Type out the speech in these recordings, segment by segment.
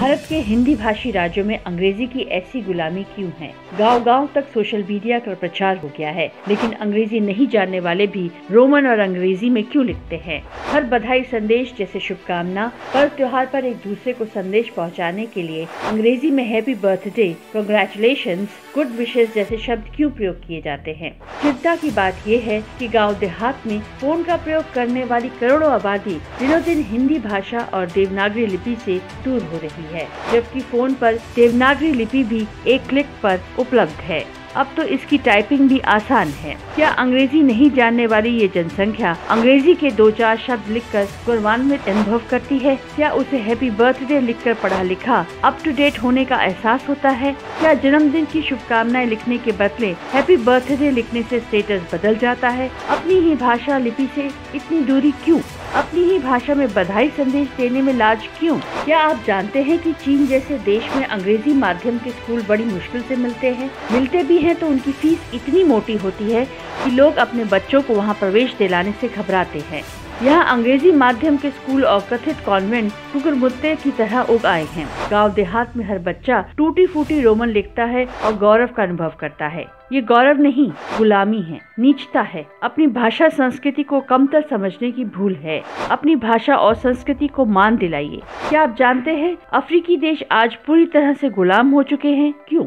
भारत के हिंदी भाषी राज्यों में अंग्रेजी की ऐसी गुलामी क्यों है? गांव-गांव तक सोशल मीडिया का प्रचार हो गया है, लेकिन अंग्रेजी नहीं जानने वाले भी रोमन और अंग्रेजी में क्यों लिखते हैं? हर बधाई संदेश जैसे शुभकामना, पर्व त्योहार पर एक दूसरे को संदेश पहुंचाने के लिए अंग्रेजी में happy birthday, congratulations, good wishes जैसे शब्द क्यों प्रयोग किए जाते हैं? चिंता की बात यह है कि गाँव देहात में फोन का प्रयोग करने वाली करोड़ों आबादी दिनों दिन हिंदी भाषा और देवनागरी लिपि से दूर हो रही है, जबकि फोन पर देवनागरी लिपि भी एक क्लिक पर उपलब्ध है। अब तो इसकी टाइपिंग भी आसान है। क्या अंग्रेजी नहीं जानने वाली ये जनसंख्या अंग्रेजी के 2-4 शब्द लिखकर गौरवान्वित अनुभव करती है? क्या उसे हैप्पी बर्थडे लिखकर पढ़ा लिखा अप टू डेट होने का एहसास होता है? क्या जन्मदिन की शुभकामनाएं लिखने के बदले हैप्पी बर्थडे लिखने से स्टेटस बदल जाता है? अपनी ही भाषा लिपि से इतनी दूरी क्यों? अपनी ही भाषा में बधाई संदेश देने में लाज क्यों? क्या आप जानते हैं कि चीन जैसे देश में अंग्रेजी माध्यम के स्कूल बड़ी मुश्किल से मिलते भी हैं तो उनकी फीस इतनी मोटी होती है कि लोग अपने बच्चों को वहां प्रवेश दिलाने से घबराते हैं। यहाँ अंग्रेजी माध्यम के स्कूल और कथित कॉन्वेंट कुकुरमुत्ते की तरह उग आए हैं। गांव देहात में हर बच्चा टूटी फूटी रोमन लिखता है और गौरव का अनुभव करता है। ये गौरव नहीं, गुलामी है, नीचता है। अपनी भाषा संस्कृति को कमतर समझने की भूल है। अपनी भाषा और संस्कृति को मान दिलाइए। क्या आप जानते हैं अफ्रीकी देश आज पूरी तरह से गुलाम हो चुके हैं? क्यों?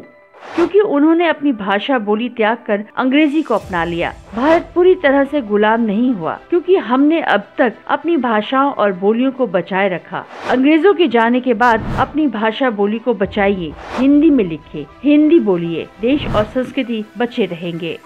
क्योंकि उन्होंने अपनी भाषा बोली त्याग कर अंग्रेजी को अपना लिया। भारत पूरी तरह से गुलाम नहीं हुआ क्योंकि हमने अब तक अपनी भाषाओं और बोलियों को बचाए रखा। अंग्रेजों के जाने के बाद अपनी भाषा बोली को बचाइए, हिंदी में लिखिए, हिंदी बोलिए, देश और संस्कृति बचे रहेंगे।